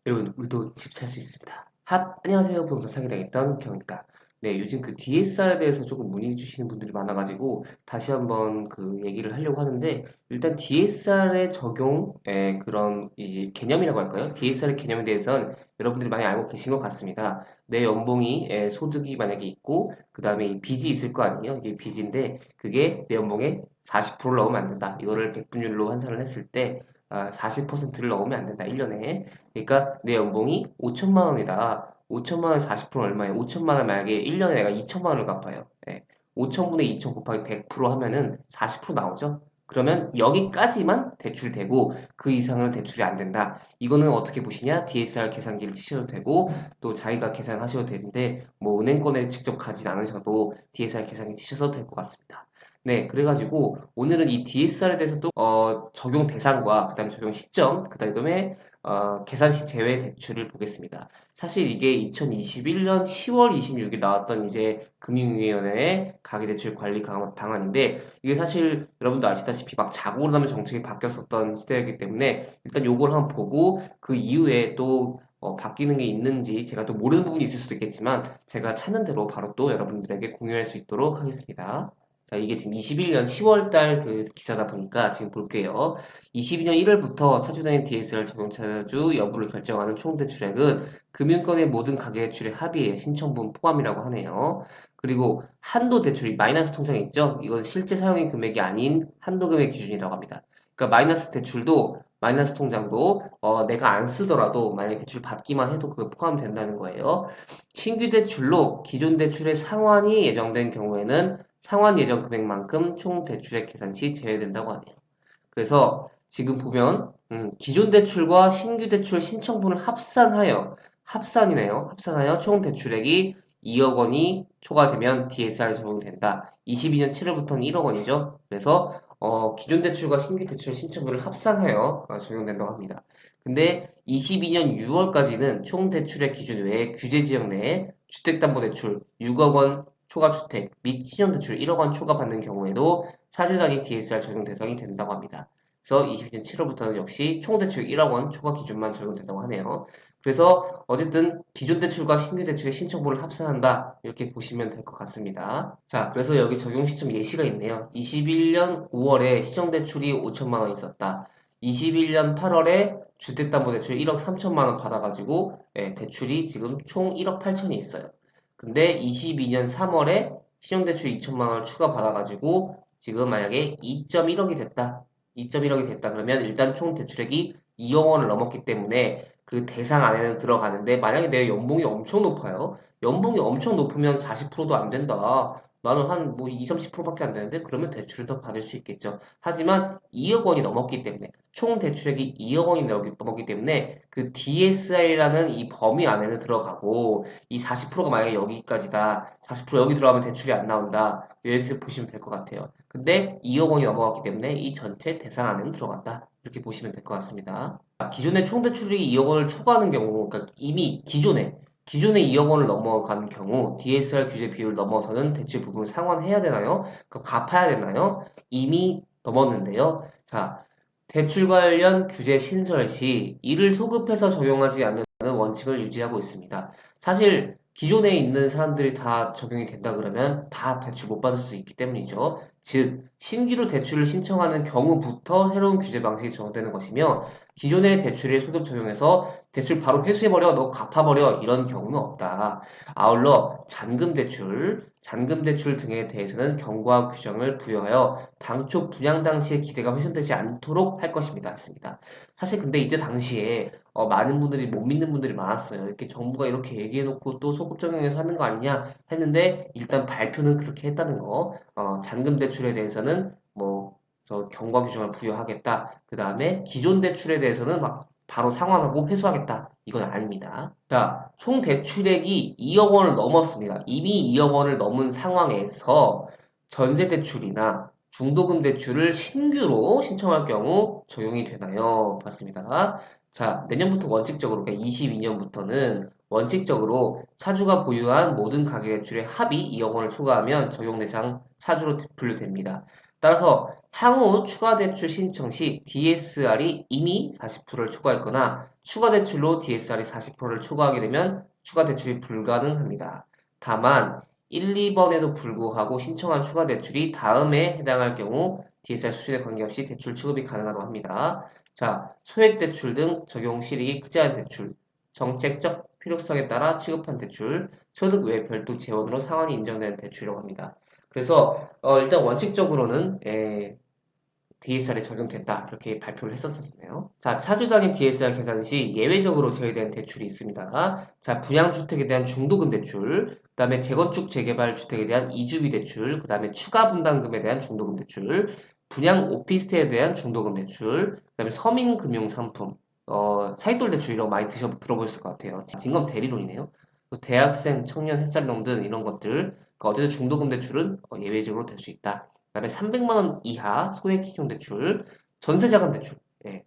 여러분, 우리도 집 살 수 있습니다. 안녕하세요. 부동산 사기 당했던 경입니다. 네, 요즘 그 DSR에 대해서 조금 문의 주시는 분들이 많아가지고 다시 한번 그 얘기를 하려고 하는데, 일단 DSR의 적용의 그런 이제 개념이라고 할까요? DSR의 개념에 대해서는 여러분들이 많이 알고 계신 것 같습니다. 내 연봉이 소득이 만약에 있고 그 다음에 빚이 있을 거 아니에요? 이게 빚인데 그게 내 연봉의 40%를 넣으면 안 된다. 이거를 백분율로 환산을 했을 때 40%를 넣으면 안 된다. 1년에. 그러니까 내 연봉이 5천만 원이다. 5천만 원 40% 얼마예요? 5천만 원 만약에 1년에 내가 2천만 원을 갚아요. 예. 5천분의 2천 곱하기 100% 하면은 40% 나오죠? 그러면 여기까지만 대출되고 그 이상은 대출이 안 된다. 이거는 어떻게 보시냐? DSR 계산기를 치셔도 되고 또 자기가 계산하셔도 되는데 뭐 은행권에 직접 가진 않으셔도 DSR 계산기 치셔도 될 것 같습니다. 네, 그래가지고 오늘은 이 DSR에 대해서 또 적용 대상과 그다음에 적용 시점, 그다음에 계산 시 제외 대출을 보겠습니다. 사실 이게 2021년 10월 26일 나왔던 이제 금융위원회의 가계대출 관리 방안인데 이게 사실 여러분도 아시다시피 막 자고 나면 정책이 바뀌었었던 시대이기 때문에 일단 요걸 한번 보고 그 이후에 또 바뀌는 게 있는지 제가 또 모르는 부분이 있을 수도 있겠지만 제가 찾는 대로 바로 또 여러분들에게 공유할 수 있도록 하겠습니다. 자, 이게 지금 21년 10월 달 그 기사다 보니까 지금 볼게요. 22년 1월부터 차주당인 DSR 적용 차주 여부를 결정하는 총 대출액은 금융권의 모든 가계대출의 합의에 신청분 포함이라고 하네요. 그리고 한도 대출이 마이너스 통장에 있죠? 이건 실제 사용인 금액이 아닌 한도 금액 기준이라고 합니다. 그러니까 마이너스 대출도 마이너스 통장도 내가 안 쓰더라도 만약에 대출 받기만 해도 그거 포함된다는 거예요. 신규 대출로 기존 대출의 상환이 예정된 경우에는 상환 예정 금액만큼 총 대출액 계산 시 제외된다고 하네요. 그래서 지금 보면 기존 대출과 신규 대출 신청분을 합산하여 총 대출액이 2억 원이 초과되면 DSR 적용된다. 22년 7월부터는 1억 원이죠. 그래서 기존 대출과 신규 대출 신청분을 합산하여 적용된다고 합니다. 근데 22년 6월까지는 총 대출액 기준 외에 규제 지역 내에 주택담보대출 6억 원 초과 주택 및 신용대출 1억 원 초과 받는 경우에도 차주 단위 DSR 적용 대상이 된다고 합니다. 그래서 22년 7월부터는 역시 총 대출 1억 원 초과 기준만 적용된다고 하네요. 그래서 어쨌든 기존 대출과 신규 대출의 신청분을 합산한다 이렇게 보시면 될 것 같습니다. 자, 그래서 여기 적용 시점 예시가 있네요. 21년 5월에 신용대출이 5천만 원 있었다. 21년 8월에 주택담보대출 1억 3천만 원 받아가지고 대출이 지금 총 1억 8천이 있어요. 근데 22년 3월에 신용대출 2천만 원을 추가 받아가지고 지금 만약에 2.1억이 됐다. 2.1억이 됐다. 그러면 일단 총 대출액이 2억 원을 넘었기 때문에 그 대상 안에는 들어가는데 만약에 내 연봉이 엄청 높아요. 연봉이 엄청 높으면 40%도 안 된다. 나는 한 뭐 2, 30%밖에 안 되는데 그러면 대출을 더 받을 수 있겠죠. 하지만 2억 원이 넘었기 때문에 총 대출액이 2억 원이 넘었기 때문에 그 DSI라는 이 범위 안에는 들어가고 이 40%가 만약에 여기까지다. 40% 여기 들어가면 대출이 안 나온다. 여기서 보시면 될 것 같아요. 근데 2억 원이 넘어갔기 때문에 이 전체 대상 안에는 들어간다. 이렇게 보시면 될 것 같습니다. 기존의 총 대출이 2억 원을 초과하는 경우, 그러니까 이미 기존에 2억 원을 넘어간 경우 DSR 규제 비율을 넘어서는 대출 부분을 상환해야 되나요? 갚아야 되나요? 이미 넘었는데요. 자, 대출 관련 규제 신설 시 이를 소급해서 적용하지 않는 원칙을 유지하고 있습니다. 사실 기존에 있는 사람들이 다 적용이 된다 그러면 다 대출 못 받을 수 있기 때문이죠. 즉, 신규로 대출을 신청하는 경우부터 새로운 규제 방식이 적용되는 것이며 기존의 대출에 소급 적용해서 대출 바로 회수해버려, 너 갚아버려 이런 경우는 없다. 아울러 잔금 대출 등에 대해서는 경고와 규정을 부여하여 당초 분양 당시의 기대가 훼손되지 않도록 할 것입니다. 했습니다. 사실 근데 이때 당시에 많은 분들이 못 믿는 분들이 많았어요. 이렇게 정부가 이렇게 얘기해놓고 또 소급 적용해서 하는 거 아니냐 했는데 일단 발표는 그렇게 했다는 거. 잔금 대출에 대해서는 경과 규정을 부여하겠다. 그 다음에 기존 대출에 대해서는 막 바로 상환하고 회수하겠다. 이건 아닙니다. 자, 총 대출액이 2억 원을 넘었습니다. 이미 2억 원을 넘은 상황에서 전세 대출이나 중도금 대출을 신규로 신청할 경우 적용이 되나요? 봤습니다. 자, 내년부터 원칙적으로, 그러니까 22년부터는 원칙적으로 차주가 보유한 모든 가계대출의 합이 2억 원을 초과하면 적용 대상 차주로 분류됩니다. 따라서 향후 추가 대출 신청 시 DSR이 이미 40%를 초과했거나 추가 대출로 DSR이 40%를 초과하게 되면 추가 대출이 불가능합니다. 다만 1, 2번에도 불구하고 신청한 추가 대출이 다음에 해당할 경우 DSR 수준에 관계없이 대출 취급이 가능하다고 합니다. 자, 소액 대출 등 적용 실익이 크지 않은 대출, 정책적 필요성에 따라 취급한 대출, 소득 외 별도 재원으로 상환이 인정되는 대출이라고 합니다. 그래서 일단 원칙적으로는 DSR에 적용된다 이렇게 발표를 했었었네요. 자, 차주단위 DSR 계산 시 예외적으로 제외된 대출이 있습니다. 자, 분양주택에 대한 중도금 대출, 그 다음에 재건축 재개발 주택에 대한 이주비 대출, 그 다음에 추가 분담금에 대한 중도금 대출, 분양 오피스텔에 대한 중도금 대출, 그 다음에 서민금융상품, 사익돌 대출 이런 거 많이 들어보셨을 것 같아요. 진검 대리론이네요. 대학생, 청년 햇살론 등 이런 것들, 그러니까 어쨌든 중도금 대출은 예외적으로 될 수 있다. 그다음에 300만 원 이하 소액 신용 대출, 전세 자금 대출. 예.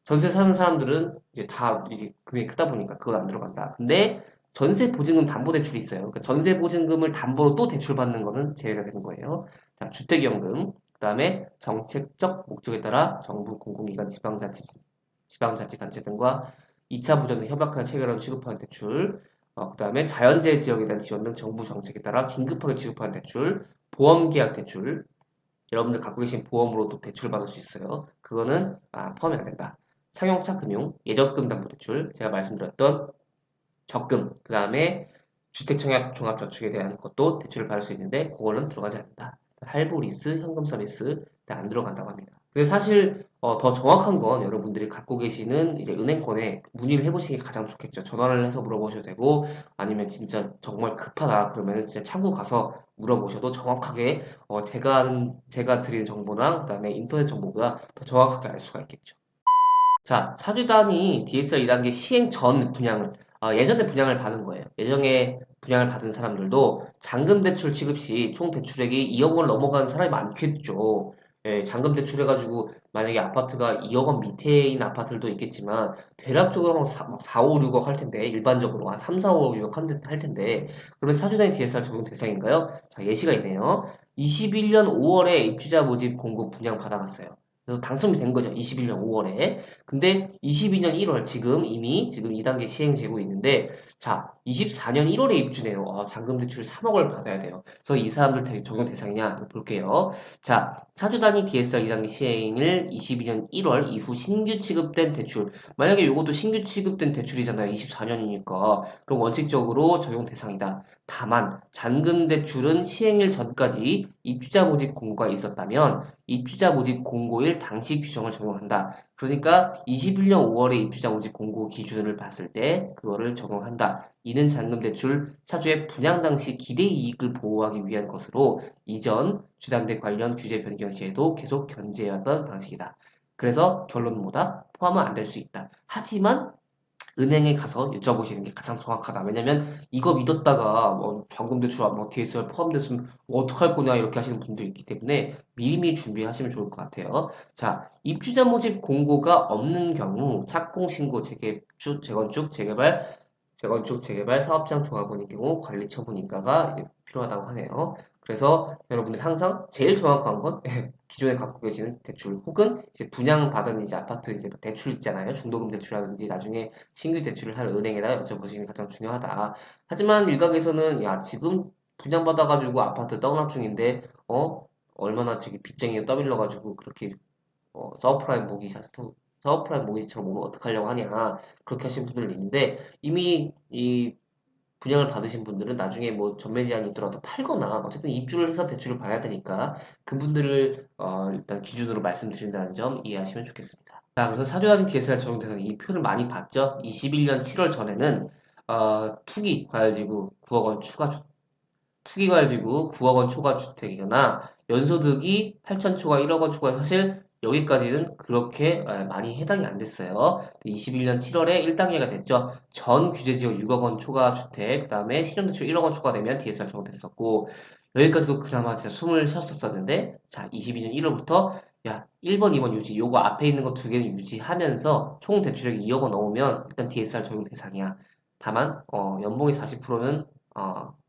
전세 사는 사람들은 이제 다 이게 금액이 크다 보니까 그건 안 들어간다. 근데 전세 보증금 담보 대출이 있어요. 그러니까 전세 보증금을 담보로 또 대출 받는 거는 제외가 되는 거예요. 자, 주택연금, 그다음에 정책적 목적에 따라 정부 공공기관 지방자치단체 등과 2차 보전을 협약한 체결한 취급하는 대출, 그다음에 자연재해 지역에 대한 지원 등 정부 정책에 따라 긴급하게 취급하는 대출, 보험계약 대출, 여러분들 갖고 계신 보험으로도 대출 받을 수 있어요. 그거는 포함이 안 된다. 상용차 금융, 예적금 담보대출, 제가 말씀드렸던 적금, 그 다음에 주택청약 종합저축에 대한 것도 대출을 받을 수 있는데 그거는 들어가지 않는다. 할부 리스, 현금 서비스 안 들어간다고 합니다. 근데 사실 더 정확한 건 여러분들이 갖고 계시는 이제 은행권에 문의를 해보시는 게 가장 좋겠죠. 전화를 해서 물어보셔도 되고 아니면 진짜 정말 급하다 그러면 진짜 창구 가서 물어보셔도 정확하게 제가 드리는 정보랑 그다음에 인터넷 정보보다 더 정확하게 알 수가 있겠죠. 자, 차주단이 DSR 2단계 시행 전 분양을, 예전에 분양을 받은 거예요. 예전에 분양을 받은 사람들도 잔금 대출 취급 시 총 대출액이 2억 원 넘어가는 사람이 많겠죠. 예, 잔금 대출해가지고 만약에 아파트가 2억 원 밑에 있는 아파트들도 있겠지만 대략적으로 막 4, 5, 6억 할 텐데 일반적으로 한 3, 4, 5, 6억 할 텐데 그러면 차주단위 DSR 적용 대상인가요? 자, 예시가 있네요. 21년 5월에 입주자 모집 공급 분양 받아갔어요. 그래서 당첨이 된 거죠. 21년 5월에. 근데 22년 1월 지금 2단계 시행되고 있는데 자 24년 1월에 입주네요. 잔금 대출 3억을 받아야 돼요. 그래서 이 사람들 적용 대상이냐 볼게요. 자 차주 단위 DSR 2단계 시행일 22년 1월 이후 신규 취급된 대출 만약에 이것도 신규 취급된 대출이잖아요. 24년이니까 그럼 원칙적으로 적용 대상이다. 다만 잔금 대출은 시행일 전까지 입주자 모집 공고가 있었다면 입주자 모집 공고일 당시 규정을 적용한다. 그러니까 21년 5월에 입주자 모집 공고 기준을 봤을 때 그거를 적용한다. 이는 잔금대출 차주의 분양 당시 기대 이익을 보호하기 위한 것으로 이전 주담대 관련 규제 변경 시에도 계속 견제해왔던 방식이다. 그래서 결론은 뭐다? 포함은 안 될 수 있다. 하지만 은행에 가서 여쭤보시는 게 가장 정확하다. 왜냐면 이거 믿었다가 뭐 잔금대출 뭐 DSR 포함됐으면 뭐 어떡할 거냐 이렇게 하시는 분도 있기 때문에 미리미리 준비하시면 좋을 것 같아요. 자, 입주자 모집 공고가 없는 경우 착공 신고 재건축, 재개발, 사업장 종합원인 경우 관리 처분 인가가 이제 필요하다고 하네요. 그래서 여러분들 항상 제일 정확한 건 기존에 갖고 계시는 대출 혹은 이제 분양받은 이제 아파트 이제 대출 있잖아요. 중도금 대출이라든지 나중에 신규 대출을 할 은행에다가 여쭤보시는 게 가장 중요하다. 하지만 일각에서는 야 지금 분양받아가지고 아파트 떡락 중인데 얼마나 저기 빚쟁이에 떠밀려가지고 그렇게 서브프라임 모기지처럼 오면 어떡하려고 하냐 그렇게 하시는 분들 있는데 이미 이 분양을 받으신 분들은 나중에 뭐 전매 제한이 있더라도 팔거나 어쨌든 입주를 해서 대출을 받아야 되니까 그분들을 일단 기준으로 말씀드린다는 점 이해하시면 좋겠습니다. 자, 그래서 사료화된 DSR 적용 대상 이 표를 많이 봤죠. 21년 7월 전에는 투기 과열지구 9억 원 투기과열지구 9억 원 초과 주택이거나 연소득이 8천 초과 1억 원 초과 사실 여기까지는 그렇게 많이 해당이 안 됐어요. 21년 7월에 1단계가 됐죠. 전 규제지역 6억 원 초과 주택, 그 다음에 신용대출 1억 원 초과되면 DSR 적용됐었고 여기까지도 그나마 진짜 숨을 쉬었었는데 자 22년 1월부터 야 1번, 2번 유지 요거 앞에 있는 거 두 개는 유지하면서 총 대출액이 2억 원 넘으면 일단 DSR 적용 대상이야. 다만 연봉이 40%는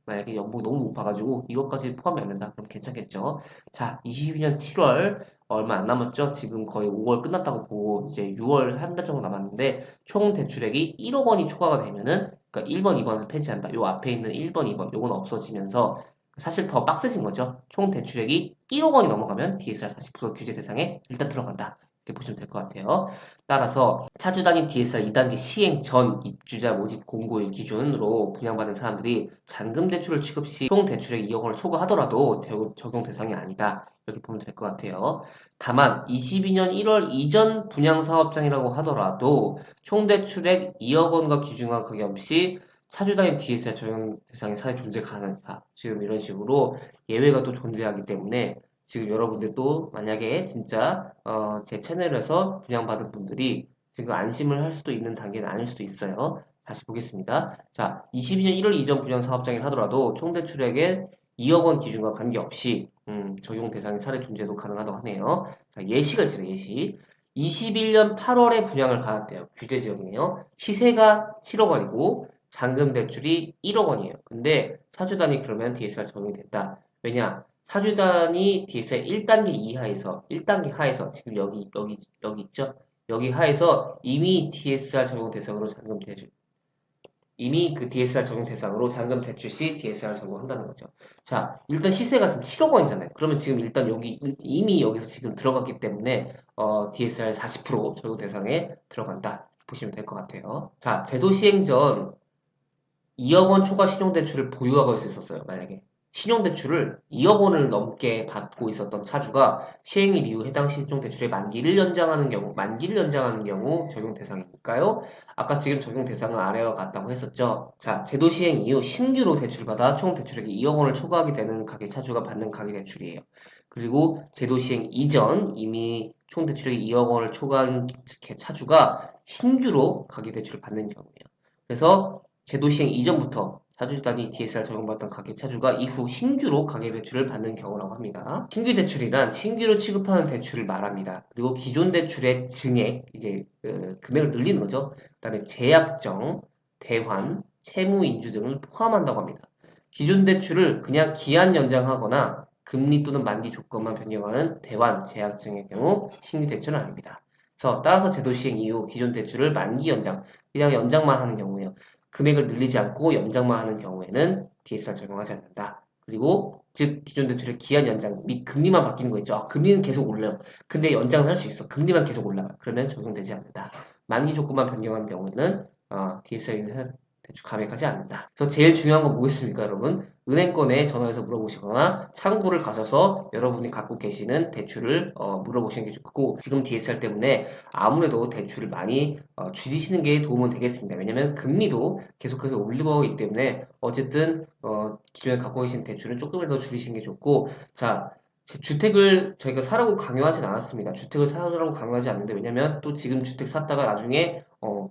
만약에 연봉이 너무 높아가지고 이것까지 포함이 안 된다. 그럼 괜찮겠죠? 자, 22년 7월 얼마 안 남았죠? 지금 거의 5월 끝났다고 보고 이제 6월 한 달 정도 남았는데 총 대출액이 1억 원이 초과가 되면은 그러니까 1번, 2번을 폐지한다. 요 앞에 있는 1번, 2번 요건 없어지면서 사실 더 빡세진 거죠. 총 대출액이 1억 원이 넘어가면 DSR 40% 규제 대상에 일단 들어간다. 이렇게 보시면 될 것 같아요. 따라서 차주단위 DSR 2단계 시행 전 입주자 모집 공고일 기준으로 분양받은 사람들이 잔금 대출을 취급 시 총 대출액 2억 원을 초과하더라도 적용 대상이 아니다. 이렇게 보면 될 것 같아요. 다만 22년 1월 이전 분양사업장이라고 하더라도 총 대출액 2억 원과 기준과 관계없이 차주단위 DSR 적용 대상이 사회 존재 가능하다. 지금 이런 식으로 예외가 또 존재하기 때문에 지금 여러분들도 만약에 진짜 제 채널에서 분양받은 분들이 지금 안심을 할 수도 있는 단계는 아닐 수도 있어요. 다시 보겠습니다. 자, 22년 1월 이전 분양 사업장을 하더라도 총 대출액의 2억 원 기준과 관계없이 적용 대상의 사례 존재도 가능하다고 하네요. 자, 예시가 있어요. 예시. 21년 8월에 분양을 받았대요. 규제 지역이네요. 시세가 7억 원이고 잔금 대출이 1억 원이에요. 근데 차주단이 그러면 DSR 적용이 된다. 왜냐? 사주단이 DSR 1단계 이하에서 1단계 하에서 지금 여기 있죠? 여기 하에서 이미 DSR 적용 대상으로 잔금 대출 이미 그 DSR 적용 대상으로 잔금 대출 시 DSR 적용한다는 거죠. 자, 일단 시세가 지금 7억 원이잖아요. 그러면 지금 일단 여기 이미 여기서 지금 들어갔기 때문에 DSR 40% 적용 대상에 들어간다. 보시면 될 것 같아요. 자, 제도 시행 전 2억 원 초과 신용대출을 보유하고 있었어요. 만약에 신용대출을 2억 원을 넘게 받고 있었던 차주가 시행일 이후 해당 신용대출의 만기를 연장하는 경우 적용 대상일까요? 아까 지금 적용 대상은 아래와 같다고 했었죠. 자, 제도 시행 이후 신규로 대출받아 총 대출액이 2억 원을 초과하게 되는 가계 차주가 받는 가계 대출이에요. 그리고 제도 시행 이전 이미 총 대출액이 2억 원을 초과한 차주가 신규로 가계 대출을 받는 경우예요. 그래서 제도 시행 이전부터 차주단위 DSR 적용받던 가계 차주가 이후 신규로 가계 대출을 받는 경우라고 합니다. 신규 대출이란 신규로 취급하는 대출을 말합니다. 그리고 기존 대출의 증액, 이제 금액을 늘리는 거죠. 그 다음에 제약정, 대환, 채무 인주 등을 포함한다고 합니다. 기존 대출을 그냥 기한 연장하거나 금리 또는 만기 조건만 변경하는 대환, 제약증의 경우 신규 대출은 아닙니다. 그래서 따라서 제도 시행 이후 기존 대출을 만기 연장, 그냥 연장만 하는 경우에요. 금액을 늘리지 않고 연장만 하는 경우에는 DSR 적용하지 않는다. 그리고 즉 기존 대출의 기한 연장 및 금리만 바뀌는 거 있죠. 아, 금리는 계속 올라요. 근데 연장을 할 수 있어. 금리만 계속 올라가. 그러면 적용되지 않는다. 만기 조건만 변경하는 경우에는 DSR은 대출 감액하지 않는다. 그래서 제일 중요한 건 뭐겠습니까, 여러분? 은행권에 전화해서 물어보시거나 창구를 가셔서 여러분이 갖고 계시는 대출을 물어보시는 게 좋고 지금 DSR 때문에 아무래도 대출을 많이 줄이시는 게 도움은 되겠습니다. 왜냐면 금리도 계속해서 올리고 있기 때문에 어쨌든 기존에 갖고 계신 대출은 조금이라도 줄이시는 게 좋고 자 주택을 저희가 사라고 강요하진 않았습니다. 주택을 사라고 강요하지 않는데 왜냐면 또 지금 주택 샀다가 나중에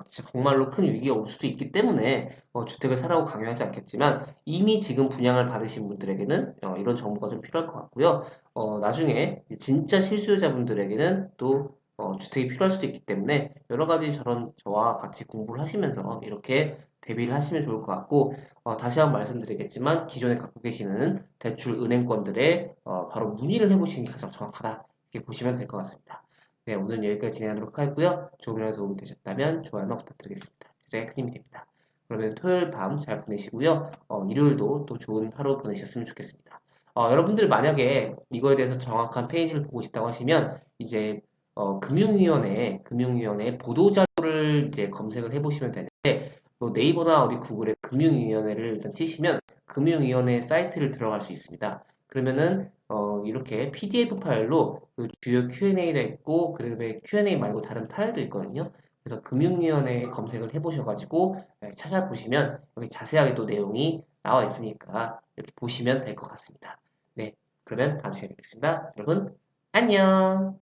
정말로 큰 위기가 올 수도 있기 때문에 주택을 사라고 강요하지 않겠지만 이미 지금 분양을 받으신 분들에게는 이런 정보가 좀 필요할 것 같고요. 나중에 진짜 실수요자분들에게는 또 주택이 필요할 수도 있기 때문에 여러 가지 저와 같이 공부를 하시면서 이렇게 대비를 하시면 좋을 것 같고 다시 한번 말씀드리겠지만 기존에 갖고 계시는 대출 은행권들에 바로 문의를 해보시는 게 가장 정확하다 이렇게 보시면 될 것 같습니다. 네, 오늘 여기까지 진행하도록 하고요. 조금이라도 도움이 되셨다면 좋아요나 부탁드리겠습니다. 제가 큰 힘이 됩니다. 그러면 토요일 밤 잘 보내시고요. 일요일도 또 좋은 하루 보내셨으면 좋겠습니다. 여러분들 만약에 이거에 대해서 정확한 페이지를 보고 싶다고 하시면 이제 금융위원회 보도자료를 이제 검색을 해보시면 되는데 뭐 네이버나 어디 구글에 금융위원회를 일단 치시면 금융위원회 사이트를 들어갈 수 있습니다. 그러면은 이렇게 PDF 파일로 그 주요 Q&A가 있고 그다음에 Q&A 말고 다른 파일도 있거든요. 그래서 금융위원회 검색을 해보셔가지고 찾아보시면 여기 자세하게 또 내용이 나와 있으니까 이렇게 보시면 될 것 같습니다. 네, 그러면 다음 시간에 뵙겠습니다. 여러분 안녕.